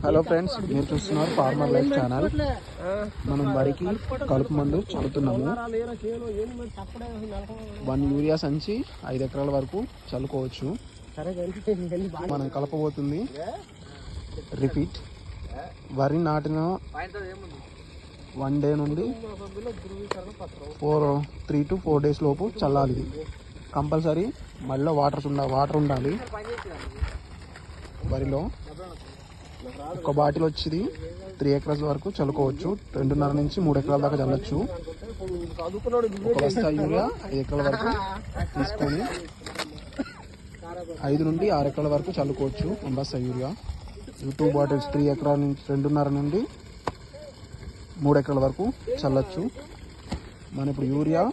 Hello friends, మీరు చూస్తున్నారు farmer life channel. మనం వరికి కలుపు మందు చల్లుతున్నాము. 1 యూరియా సంచి 5 ఎకరాల వరకు చల్లుకోవచ్చు. మనం కలపబోతుంది రిపీట్. వరి నాటిన 1 డే నుండి 3 to 4 days లోపు చల్లాలి. కంపల్సరీ మళ్ళీ వాటర్ ఉండాలి. వరిలో ఒక బాటిల్ వచ్చి 3 acres వరకు చల్లుకోవచ్చు. 2.5 నుంచి 3 ఎకరాల దాకా చల్లచ్చు. ఒక బస్తా యూరియా 5 ఎకరాల వరకు తీసుకొని 5 నుండి 6 ఎకరాల వరకు చల్లుకోవచ్చు. 1 బస్తా యూరియా. 2 బాటిల్స్ 3 ఎకరాల నుంచి 2.5 నుండి 3 ఎకరాల వరకు చల్లచ్చు. మనం ఇప్పుడు యూరియా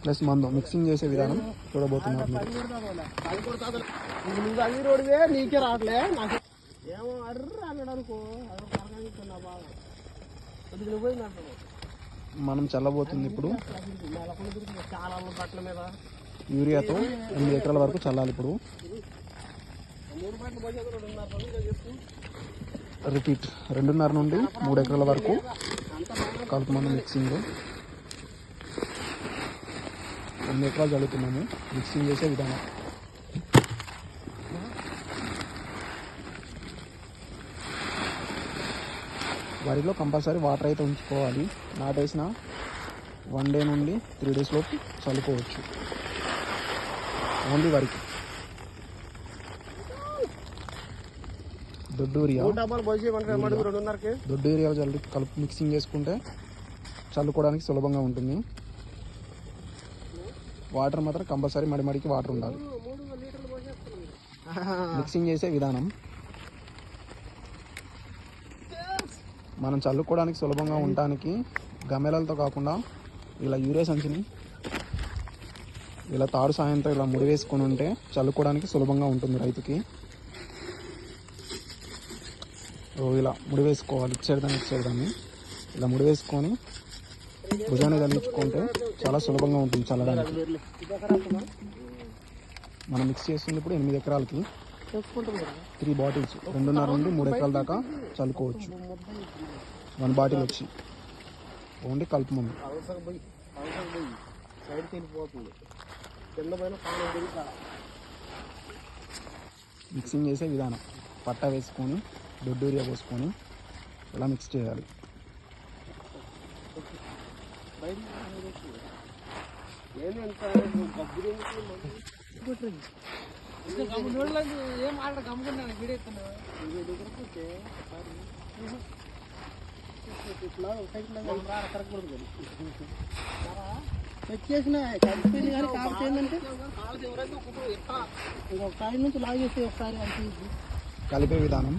ప్లస్ మందు మిక్సింగ్ చేసే విధానం చూడబోతున్నారు. నీకే రావట్లే ఏమో అర్ర అన్నాడు. మనం చల్లబోతుంది ఇప్పుడు యూరియాతో 8 ఎకరాల వరకు చల్లాలి. ఇప్పుడు రిపీట్ 2.5 నుండి 3 ఎకరాల వరకు కలుపు మందు మిక్సింగ్. 8 ఎకరాలు చల్లుతున్నాము. మిక్సింగ్ చేసే విధానం వరిలో కంపల్సరీ వాటర్ అయితే ఉంచుకోవాలి. నాటేసిన 1 డే నుండి 3 days లోపు చల్లుకోవచ్చు. ఓన్లీ వరికి. దొడ్డు ఏరియా కలుపు మిక్సింగ్ చేసుకుంటే చల్లుకోవడానికి సులభంగా ఉంటుంది. వాటర్ మాత్రం కంపల్సరీ మడిమడికి వాటర్ ఉండాలి. మిక్సింగ్ చేసే విధానం మనం చల్లుకోవడానికి సులభంగా ఉండటానికి గమ్మెలతో కాకుండా ఇలా యూరియా సంచిని ఇలా తాడు సాయంతో ఇలా ముడివేసుకొని ఉంటే చల్లుకోవడానికి సులభంగా ఉంటుంది రైతుకి. ఇలా ముడివేసుకోవాలి. ఇచ్చేదాన్ని ఇలా ముడివేసుకొని భుజాన్ని తగిలించుకుంటే చాలా సులభంగా ఉంటుంది చల్లడానికి. మనం మిక్స్ చేస్తుంది ఇప్పుడు 8 ఎకరాలకి 3 బాటిల్స్ 2.5 నుండి 3 ఎకరాల దాకా చల్లుకోవచ్చు. 1 బాటిల్ వచ్చి ఓన్లీ కలుపు మందు. మిక్సింగ్ చేసే విధానం పట్టా వేసుకొని దొడ్డు యూరియా పోసుకొని ఇలా మిక్స్ చేయాలి. వచ్చేసిన కలిపి కానీ కాకపోతే ఏంటంటే ఇంకొక కాయ నుంచి లాగేస్తే ఒకసారి కలిపే విధానం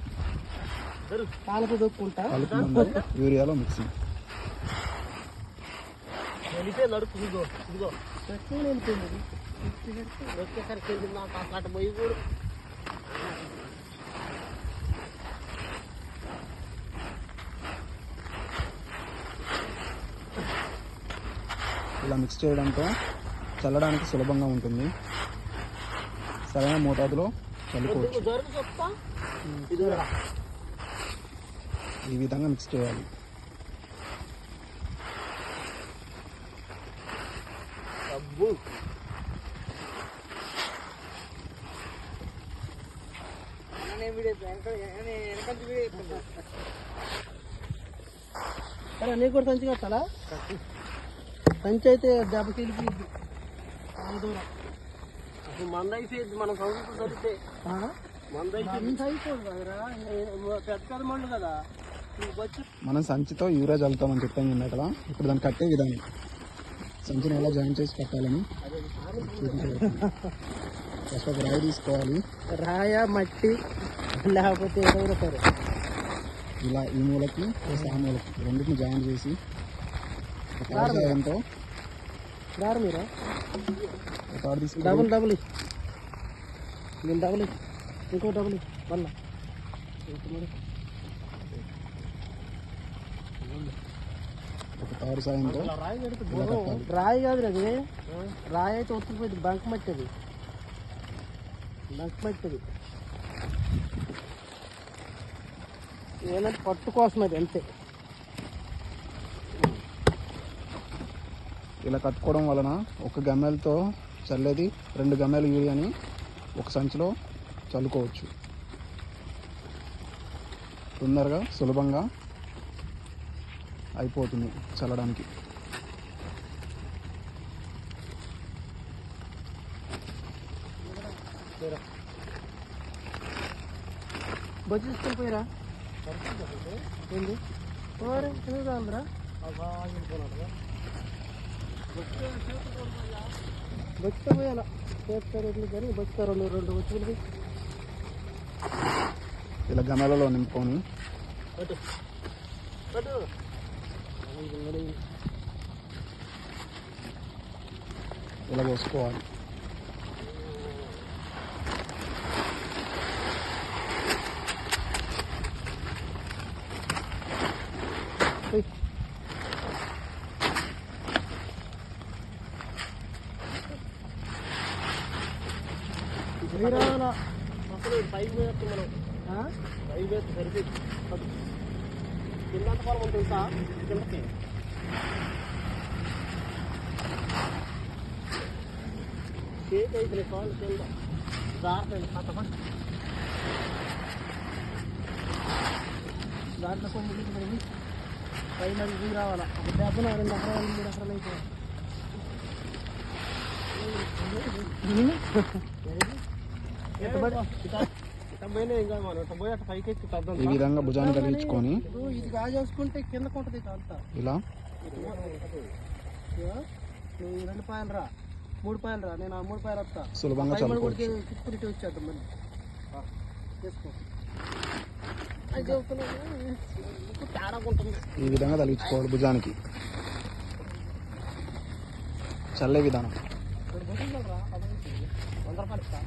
కాలతో దొక్కుంటా కలుపు మందు యూరియాలో మిక్సింగ్. నడుపు ఇదిగో ఇదిగో వెళ్ళిపోయింది. వచ్చేసరికి వెళ్ళింది నాకు అట్లాంటి పోయి కూడా ఇలా మిక్స్ చేయడంతో చల్లడానికి సులభంగా ఉంటుంది. సరైన మోతాదులో చల్లుకోవచ్చు. ఈ విధంగా మిక్స్ చేయాలి. సరే నీకు కూడా సంచి కట్టాలా? సంచి అయితే దెబ్బకి వెళ్ళిపోయింది. దూరం అసలు మందైతే మనం చదువుతూ చదివితే పెద్ద మండు కదా. మనం సంచితో యూరియా చల్లుతామని చెప్పాను కదా. ఇప్పుడు దాన్ని కట్టే విధానం సంచిని ఎలా జాయిన్ చేసి కట్టాలని ఫస్ట్ ఒక రాయి తీసుకోవాలి. రాయ మట్టి లేకపోతే ఏదైనా సరే ఇలా ఈ మూలకి ఆ మూలకి రెండింటిని జాయిన్ చేసి సాయంతో మీరా తాడు తీసుకుని డబుల్ ఇంకో డబుల్ మళ్ళా ఒక తాడు సాయంతో రాయి కాదు అది. రాయి అయితే ఒత్తుకుపోయింది. బంక్ మట్టి అది. బంక్ మట్టి అది. ఏంటంటే పట్టు కోసం అది అంతే. ఇలా కట్టుకోవడం వలన ఒక గమ్మెలతో చల్లేది 2 గమ్మెలు యూరియాని ఒక సంచిలో చల్లుకోవచ్చు. తొందరగా సులభంగా అయిపోతుంది చల్లడానికి. బొచ్చు తీసుకొని పోయిరా ఏంది ఎందుకు కావాలరా బొచ్చుతో పోయాలా చేస్తారు ఎట్లు కానీ బొచ్చుతో 2 బొచ్చులు ఇలా గమ్మెలలో నింపుకొని ఇలా పోసుకోవాలి. పైకి వేస్తాం మనం. పైకి వేస్తే సరిపోయింది. కింద పొలం తెలుసా కిందకి షేక్ అయితే కాళ్ళు కింద దాంట్లో కొంచెం పై మరి దిగి రావాలా. ఒక దెబ్బన 2 ఎకరాలు 3 ఎకరాలు అయితే ఈ విధంగా భుజాన్ని తగిలించుకొని ఇది కాజేసుకుంటే కింద కొంటది అంతా. ఇలా 2 పాయలు రా 3 పాయలు రా. నేను ఆ 3 పాయలు వస్తా సులభంగా చల్లుకోవచ్చు. చిక్కురిటి వచ్చేద్దాం మళ్ళీ చేసుకో. తేడా ఉంటుంది. ఈ విధంగా తగిలించుకోవాలి భుజానికి. చల్లే విధానం. 100 రూపాయలు ఇస్తా.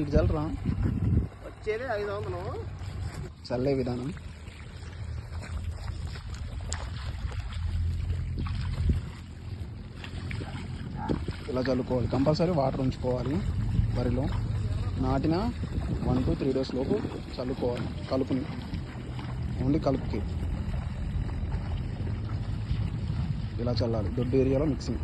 ఇటు చల్లరా వచ్చేది 500. చల్లే విధానం. ఇలా చల్లుకోవాలి. కంపల్సరీ వాటర్ ఉంచుకోవాలి. వరిలో నాటిన 1 to 3 days లోపు చల్లుకోవాలి. కలుపుని ఓన్లీ కలుపుకి ఇలా చల్లాలి. దొడ్డు ఏరియాలో మిక్సింగ్.